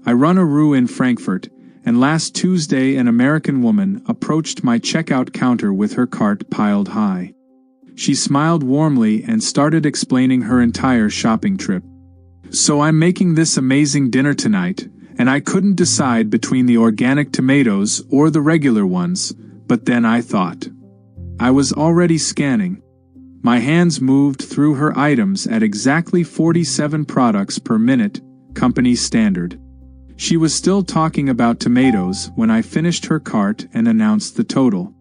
I run a roux in Frankfurt, and last Tuesday an American woman approached my checkout counter with her cart piled high. She smiled warmly and started explaining her entire shopping trip. So I'm making this amazing dinner tonight, and I couldn't decide between the organic tomatoes or the regular ones, but then I thought. I was already scanning. My hands moved through her items at exactly 47 products per minute, company standard. She was still talking about tomatoes when I finished her cart and announced the total.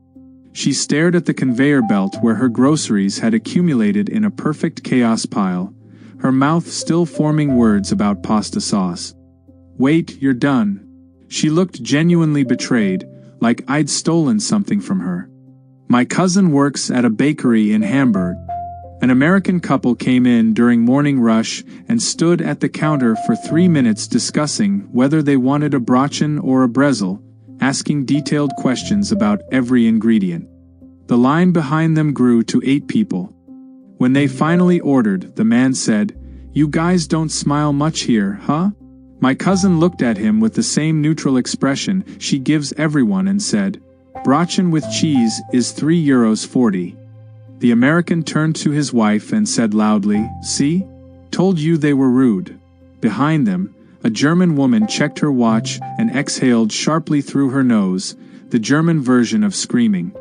She stared at the conveyor belt where her groceries had accumulated in a perfect chaos pile, her mouth still forming words about pasta sauce. "Wait, you're done." She looked genuinely betrayed, like I'd stolen something from her. My cousin works at a bakery in Hamburg. An American couple came in during morning rush and stood at the counter for 3 minutes discussing whether they wanted a brötchen or a brezel, asking detailed questions about every ingredient. The line behind them grew to 8 people. When they finally ordered, the man said, "You guys don't smile much here, huh?" My cousin looked at him with the same neutral expression she gives everyone and said, "Brötchen with cheese is €3.40. The American turned to his wife and said loudly, "See? Told you they were rude." Behind them, a German woman checked her watch and exhaled sharply through her nose, the German version of screaming.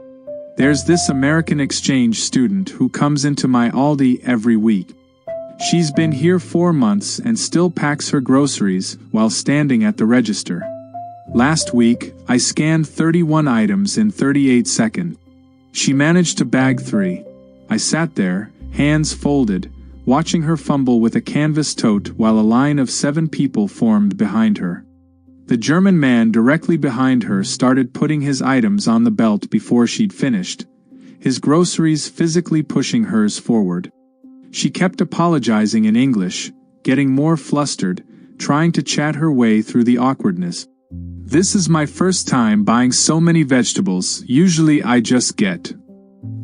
There's this American exchange student who comes into my Aldi every week. She's been here 4 months and still packs her groceries while standing at the register. Last week, I scanned 31 items in 38 seconds. She managed to bag 3. I sat there, hands folded, watching her fumble with a canvas tote while a line of 7 people formed behind her. The German man directly behind her started putting his items on the belt before she'd finished, his groceries physically pushing hers forward. She kept apologizing in English, getting more flustered, trying to chat her way through the awkwardness. "This is my first time buying so many vegetables, usually I just get."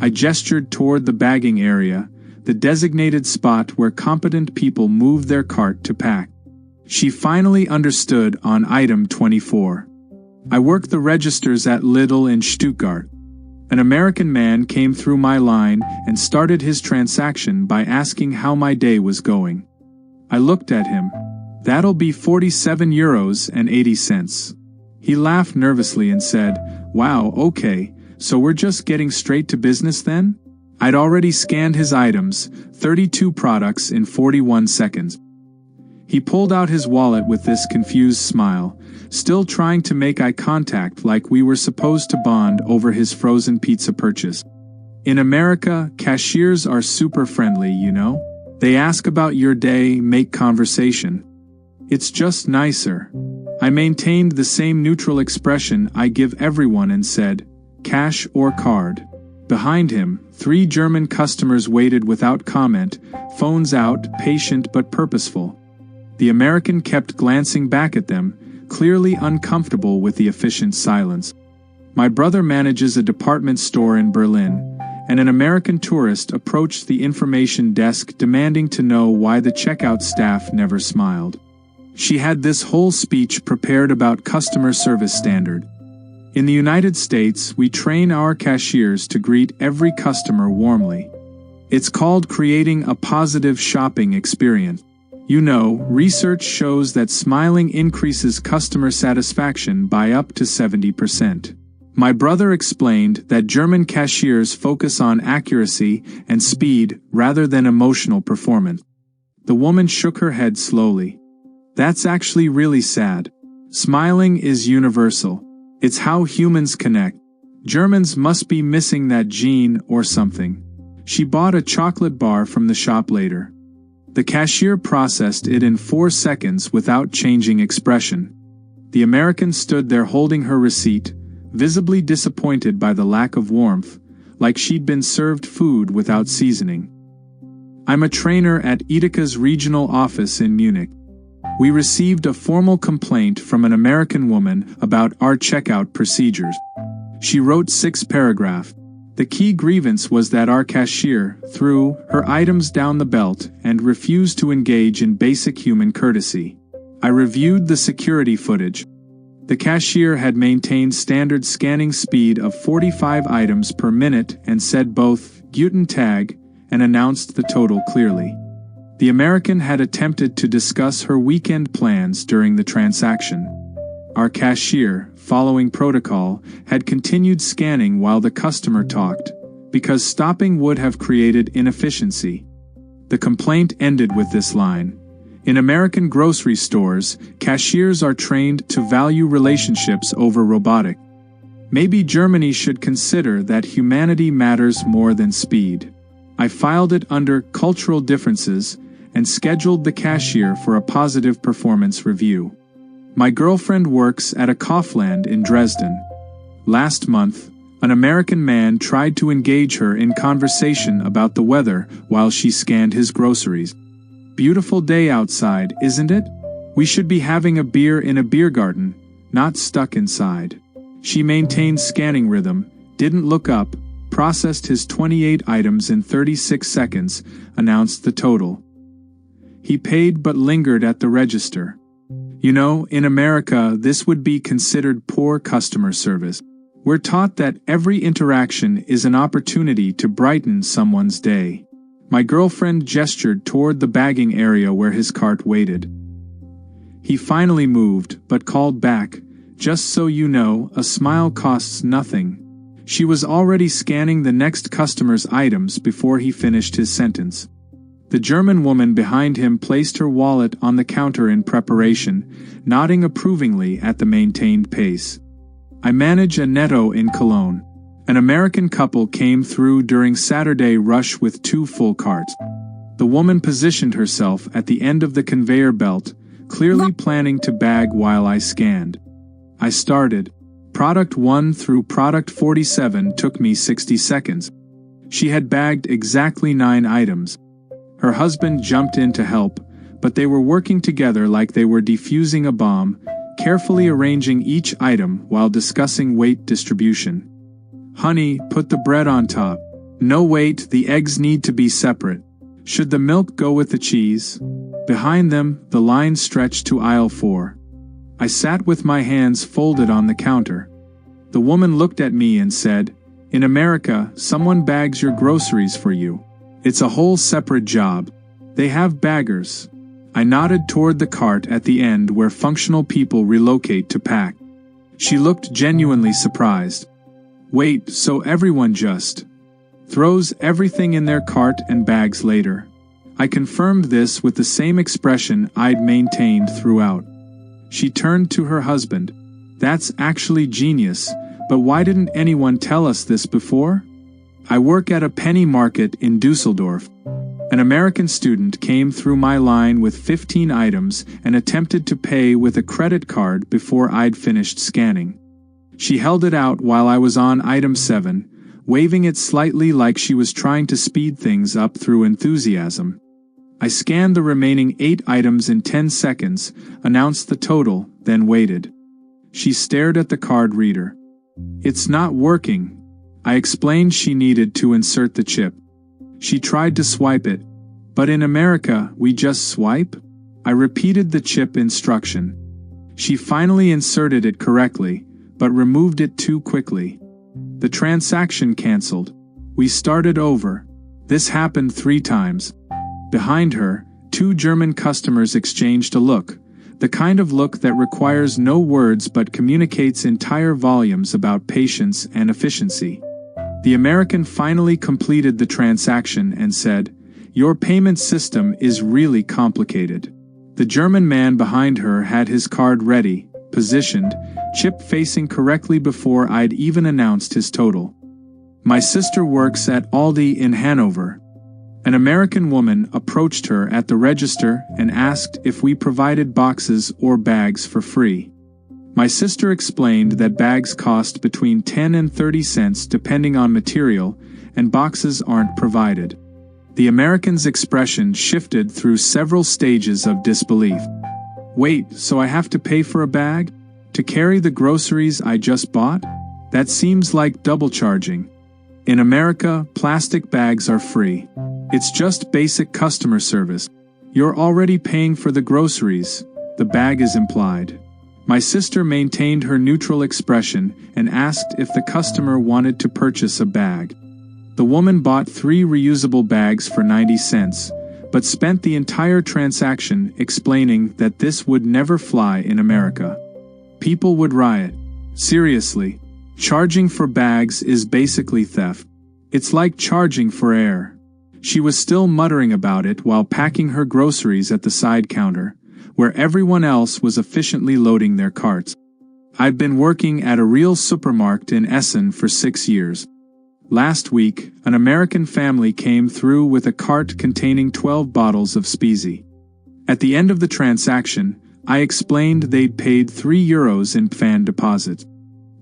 I gestured toward the bagging area, the designated spot where competent people move their cart to pack. She finally understood on item 24. I work the registers at Lidl in Stuttgart. An American man came through my line and started his transaction by asking how my day was going. I looked at him. "That'll be €47.80. He laughed nervously and said, "Wow, okay, so we're just getting straight to business then?" I'd already scanned his items, 32 products in 41 seconds. He pulled out his wallet with this confused smile, still trying to make eye contact like we were supposed to bond over his frozen pizza purchase. In America, cashiers are super friendly, you know? They ask about your day, make conversation. It's just nicer. I maintained the same neutral expression I give everyone and said, "Cash or card?" Behind him, 3 German customers waited without comment, phones out, patient but purposeful. The American kept glancing back at them, clearly uncomfortable with the efficient silence. My brother manages a department store in Berlin, and an American tourist approached the information desk demanding to know why the checkout staff never smiled. She had this whole speech prepared about customer service standard. In the United States, we train our cashiers to greet every customer warmly. It's called creating a positive shopping experience. You know, research shows that smiling increases customer satisfaction by up to 70%. My brother explained that German cashiers focus on accuracy and speed rather than emotional performance. The woman shook her head slowly. "That's actually really sad. Smiling is universal. It's how humans connect. Germans must be missing that gene or something." She bought a chocolate bar from the shop later. The cashier processed it in 4 seconds without changing expression. The American stood there holding her receipt, visibly disappointed by the lack of warmth, like she'd been served food without seasoning. I'm a trainer at Etiquette's regional office in Munich. We received a formal complaint from an American woman about our checkout procedures. She wrote 6 paragraphs. The key grievance was that our cashier threw her items down the belt and refused to engage in basic human courtesy. I reviewed the security footage. The cashier had maintained standard scanning speed of 45 items per minute and said both "Guten Tag" and announced the total clearly. The American had attempted to discuss her weekend plans during the transaction. Our cashier, following protocol, had continued scanning while the customer talked, because stopping would have created inefficiency. The complaint ended with this line: "In American grocery stores, cashiers are trained to value relationships over robotic. Maybe Germany should consider that humanity matters more than speed." I filed it under cultural differences and scheduled the cashier for a positive performance review. My girlfriend works at a Kaufland in Dresden. Last month, an American man tried to engage her in conversation about the weather while she scanned his groceries. "Beautiful day outside, isn't it? We should be having a beer in a beer garden, not stuck inside." She maintained scanning rhythm, didn't look up, processed his 28 items in 36 seconds, announced the total. He paid but lingered at the register. You know, in America, this would be considered poor customer service. We're taught that every interaction is an opportunity to brighten someone's day. My girlfriend gestured toward the bagging area where his cart waited. He finally moved, but called back, "Just so you know, a smile costs nothing." She was already scanning the next customer's items before he finished his sentence. The German woman behind him placed her wallet on the counter in preparation, nodding approvingly at the maintained pace. I manage a Netto in Cologne. An American couple came through during Saturday rush with 2 full carts. The woman positioned herself at the end of the conveyor belt, clearly planning to bag while I scanned. I started. Product 1 through product 47 took me 60 seconds. She had bagged exactly 9 items. Her husband jumped in to help, but they were working together like they were defusing a bomb, carefully arranging each item while discussing weight distribution. "Honey, put the bread on top." "No, wait, the eggs need to be separate." "Should the milk go with the cheese?" Behind them, the line stretched to aisle 4. I sat with my hands folded on the counter. The woman looked at me and said, "In America, someone bags your groceries for you. It's a whole separate job. They have baggers." I nodded toward the cart at the end where functional people relocate to pack. She looked genuinely surprised. "Wait, so everyone just throws everything in their cart and bags later?" I confirmed this with the same expression I'd maintained throughout. She turned to her husband. "That's actually genius, but why didn't anyone tell us this before?" I work at a penny market in Dusseldorf. An American student came through my line with 15 items and attempted to pay with a credit card before I'd finished scanning. She held it out while I was on item 7, waving it slightly like she was trying to speed things up through enthusiasm. I scanned the remaining 8 items in 10 seconds, announced the total, then waited. She stared at the card reader. "It's not working." I explained she needed to insert the chip. She tried to swipe it. "But in America, we just swipe?" I repeated the chip instruction. She finally inserted it correctly, but removed it too quickly. The transaction canceled. We started over. This happened 3 times. Behind her, 2 German customers exchanged a look, the kind of look that requires no words but communicates entire volumes about patience and efficiency. The American finally completed the transaction and said, "Your payment system is really complicated." The German man behind her had his card ready, positioned, chip facing correctly before I'd even announced his total. My sister works at Aldi in Hanover. An American woman approached her at the register and asked if we provided boxes or bags for free. My sister explained that bags cost between 10 and 30 cents depending on material, and boxes aren't provided. The American's expression shifted through several stages of disbelief. "Wait, so I have to pay for a bag? To carry the groceries I just bought? That seems like double charging. In America, plastic bags are free. It's just basic customer service. You're already paying for the groceries. The bag is implied. My sister maintained her neutral expression and asked if the customer wanted to purchase a bag. The woman bought 3 reusable bags for 90 cents, but spent the entire transaction explaining that this would never fly in America. People would riot. Seriously, charging for bags is basically theft. It's like charging for air. She was still muttering about it while packing her groceries at the side counter, where everyone else was efficiently loading their carts. I've been working at a real supermarket in Essen for 6 years. Last week, an American family came through with a cart containing 12 bottles of Speezy. At the end of the transaction, I explained they'd paid €3 in fan deposits.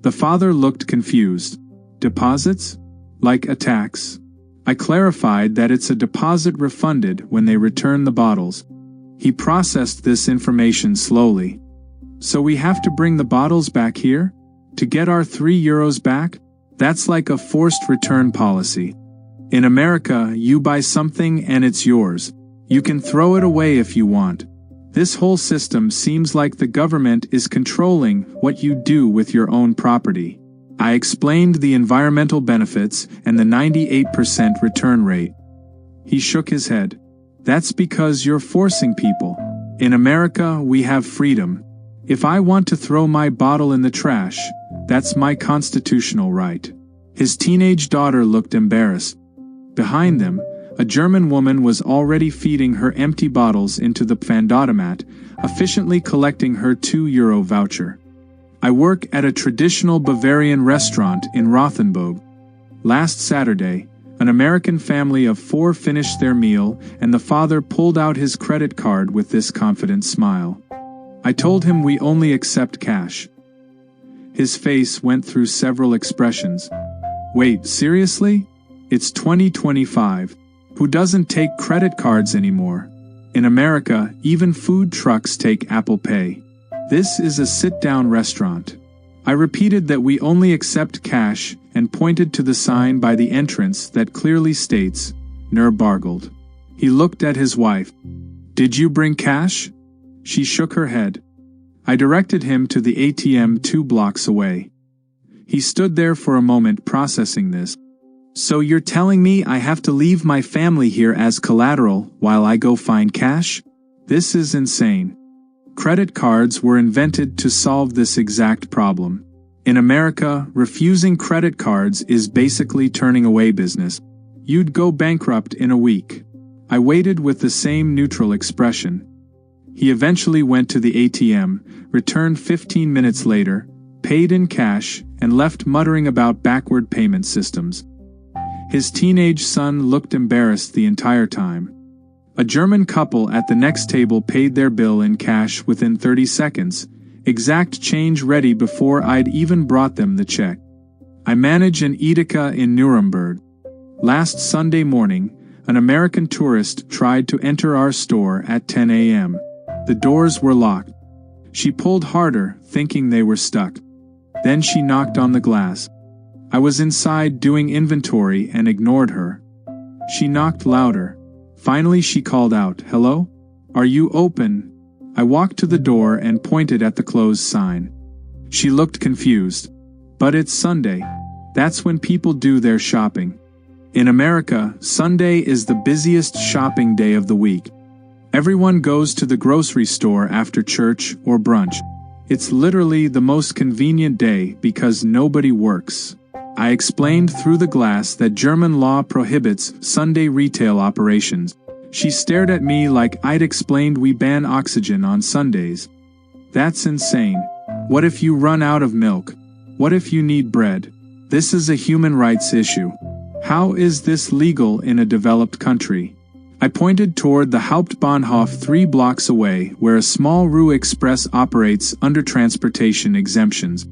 The father looked confused. Deposits? Like a tax? I clarified that it's a deposit refunded when they return the bottles. He processed this information slowly. So we have to bring the bottles back here? To get our €3 back? That's like a forced return policy. In America, you buy something and it's yours. You can throw it away if you want. This whole system seems like the government is controlling what you do with your own property. I explained the environmental benefits and the 98% return rate. He shook his head. That's because you're forcing people. In America, we have freedom. If I want to throw my bottle in the trash, that's my constitutional right. His teenage daughter looked embarrassed. Behind them, a German woman was already feeding her empty bottles into the pfandautomat, efficiently collecting her €2 voucher. I work at a traditional Bavarian restaurant in Rothenburg. Last Saturday, an American family of 4 finished their meal, and the father pulled out his credit card with this confident smile. I told him we only accept cash. His face went through several expressions. Wait, seriously? It's 2025. Who doesn't take credit cards anymore? In America, even food trucks take Apple Pay. This is a sit-down restaurant. I repeated that we only accept cash and pointed to the sign by the entrance that clearly states, "Nur Bargeld." He looked at his wife. "Did you bring cash?" She shook her head. I directed him to the ATM 2 blocks away. He stood there for a moment processing this. "So you're telling me I have to leave my family here as collateral while I go find cash? This is insane." Credit cards were invented to solve this exact problem. In America, refusing credit cards is basically turning away business. You'd go bankrupt in a week. I waited with the same neutral expression. He eventually went to the ATM, returned 15 minutes later, paid in cash, and left muttering about backward payment systems. His teenage son looked embarrassed the entire time. A German couple at the next table paid their bill in cash within 30 seconds, exact change ready before I'd even brought them the check. I manage an etiquette in Nuremberg. Last Sunday morning, an American tourist tried to enter our store at 10 a.m. The doors were locked. She pulled harder, thinking they were stuck. Then she knocked on the glass. I was inside doing inventory and ignored her. She knocked louder. Finally she called out, "Hello? Are you open?" I walked to the door and pointed at the closed sign. She looked confused. "But it's Sunday. That's when people do their shopping." In America, Sunday is the busiest shopping day of the week. Everyone goes to the grocery store after church or brunch. It's literally the most convenient day because nobody works. I explained through the glass that German law prohibits Sunday retail operations. She stared at me like I'd explained we ban oxygen on Sundays. That's insane. What if you run out of milk? What if you need bread? This is a human rights issue. How is this legal in a developed country? I pointed toward the Hauptbahnhof 3 blocks away where a small Rue Express operates under transportation exemptions.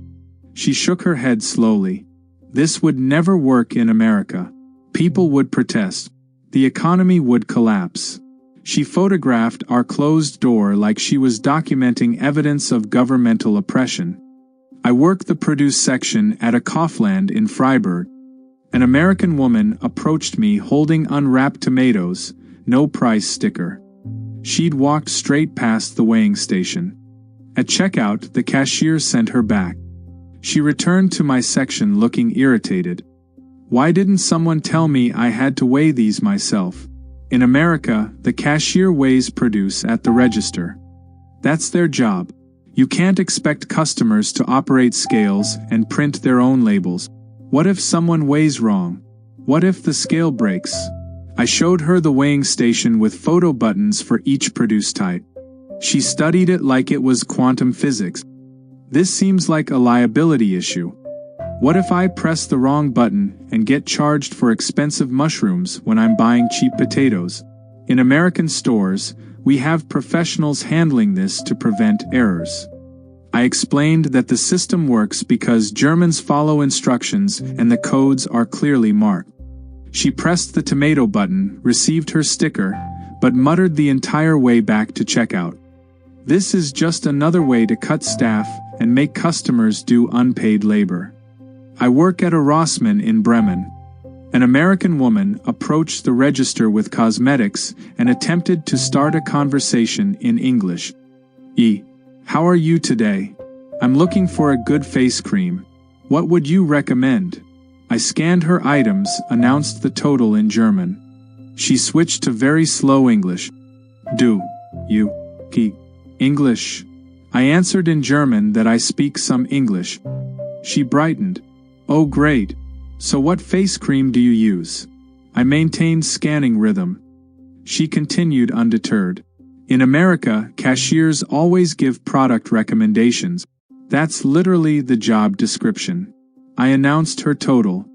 She shook her head slowly. This would never work in America. People would protest. The economy would collapse. She photographed our closed door like she was documenting evidence of governmental oppression. I work the produce section at a Kaufland in Freiburg. An American woman approached me holding unwrapped tomatoes, no price sticker. She'd walked straight past the weighing station. At checkout, the cashier sent her back. She returned to my section looking irritated. Why didn't someone tell me I had to weigh these myself? In America, the cashier weighs produce at the register. That's their job. You can't expect customers to operate scales and print their own labels. What if someone weighs wrong? What if the scale breaks? I showed her the weighing station with photo buttons for each produce type. She studied it like it was quantum physics. This seems like a liability issue. What if I press the wrong button and get charged for expensive mushrooms when I'm buying cheap potatoes? In American stores, we have professionals handling this to prevent errors. I explained that the system works because Germans follow instructions and the codes are clearly marked. She pressed the tomato button, received her sticker, but muttered the entire way back to checkout. This is just another way to cut staff and make customers do unpaid labor. I work at a Rossmann in Bremen. An American woman approached the register with cosmetics and attempted to start a conversation in English. How are you today? I'm looking for a good face cream. What would you recommend? I scanned her items, announced the total in German. She switched to very slow English. Do you speak English? I answered in German that I speak some English. She brightened. Oh great. So what face cream do you use? I maintained scanning rhythm. She continued undeterred. In America, cashiers always give product recommendations. That's literally the job description. I announced her total.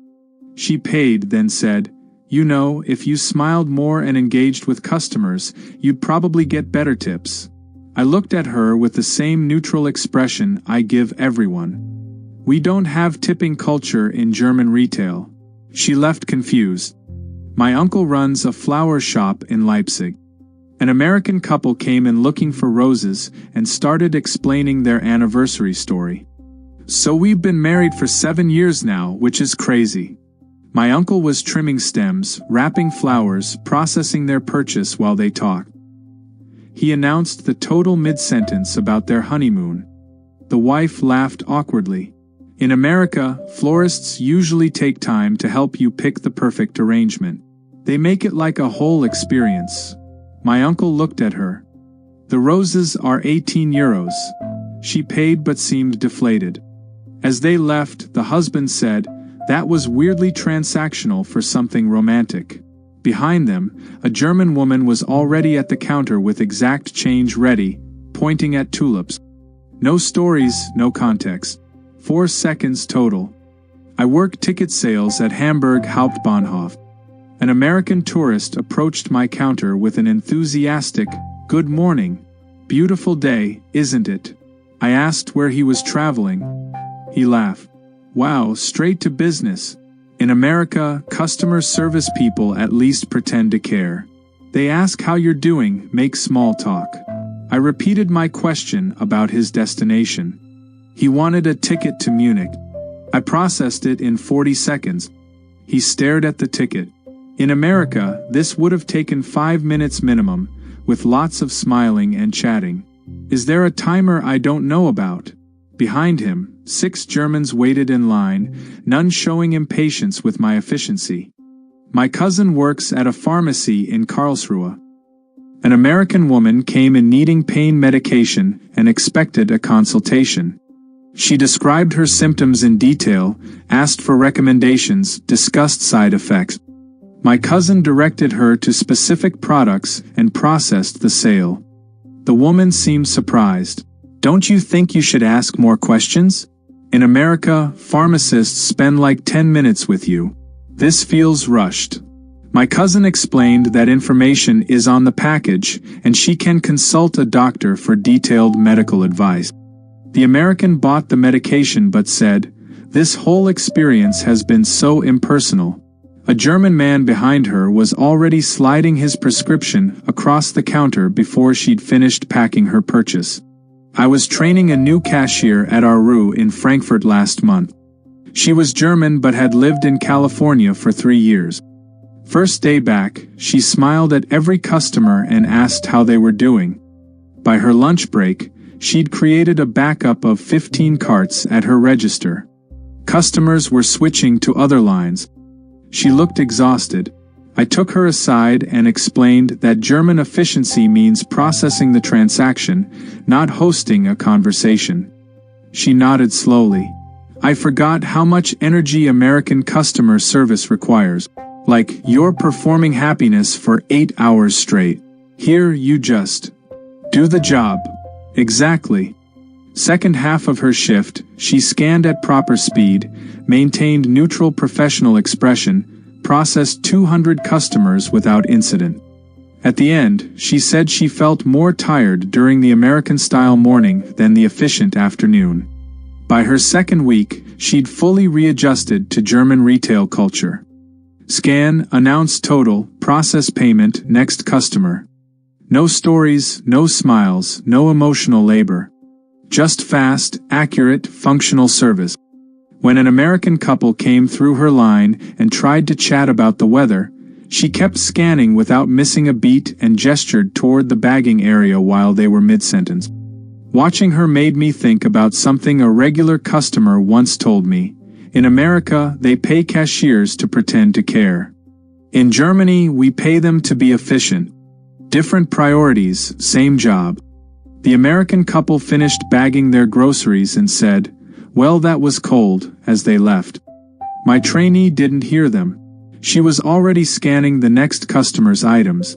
She paid, then said, "You know, if you smiled more and engaged with customers, you'd probably get better tips." I looked at her with the same neutral expression I give everyone. We don't have tipping culture in German retail. She left confused. My uncle runs a flower shop in Leipzig. An American couple came in looking for roses and started explaining their anniversary story. So we've been married for 7 years now, which is crazy. My uncle was trimming stems, wrapping flowers, processing their purchase while they talked. He announced the total mid-sentence about their honeymoon. The wife laughed awkwardly. In America, florists usually take time to help you pick the perfect arrangement. They make it like a whole experience. My uncle looked at her. The roses are 18 euros. She paid but seemed deflated. As they left, the husband said, "That was weirdly transactional for something romantic." Behind them, a German woman was already at the counter with exact change ready, pointing at tulips. No stories, no context. 4 seconds total. I work ticket sales at Hamburg Hauptbahnhof. An American tourist approached my counter with an enthusiastic, "Good morning. Beautiful day, isn't it?" I asked where he was traveling. He laughed. "Wow, straight to business. In America, customer service people at least pretend to care. They ask how you're doing, make small talk." I repeated my question about his destination. He wanted a ticket to Munich. I processed it in 40 seconds. He stared at the ticket. In America, this would have taken 5 minutes minimum, with lots of smiling and chatting. Is there a timer I don't know about? Behind him, 6 Germans waited in line, none showing impatience with my efficiency. My cousin works at a pharmacy in Karlsruhe. An American woman came in needing pain medication and expected a consultation. She described her symptoms in detail, asked for recommendations, discussed side effects. My cousin directed her to specific products and processed the sale. The woman seemed surprised. "Don't you think you should ask more questions? In America, pharmacists spend like 10 minutes with you. This feels rushed." My cousin explained that information is on the package and she can consult a doctor for detailed medical advice. The American bought the medication but said, "This whole experience has been so impersonal." A German man behind her was already sliding his prescription across the counter before she'd finished packing her purchase. I was training a new cashier at our RU in Frankfurt last month. She was German but had lived in California for 3 years. First day back, she smiled at every customer and asked how they were doing. By her lunch break, she'd created a backup of 15 carts at her register. Customers were switching to other lines. She looked exhausted. I took her aside and explained that German efficiency means processing the transaction, not hosting a conversation. She nodded slowly. I forgot how much energy American customer service requires. Like, you're performing happiness for 8 hours straight. Here you just do the job. Exactly. Second half of her shift, she scanned at proper speed, maintained neutral professional expression, processed 200 customers without incident. At the end, she said she felt more tired during the American-style morning than the efficient afternoon. By her second week, she'd fully readjusted to German retail culture. Scan, announce total, process payment, next customer. No stories, no smiles, no emotional labor. Just fast, accurate, functional service. When an American couple came through her line and tried to chat about the weather, she kept scanning without missing a beat and gestured toward the bagging area while they were mid-sentence. Watching her made me think about something a regular customer once told me. In America, they pay cashiers to pretend to care. In Germany, we pay them to be efficient. Different priorities, same job. The American couple finished bagging their groceries and said, "Well, that was cold," as they left. My trainee didn't hear them. She was already scanning the next customer's items.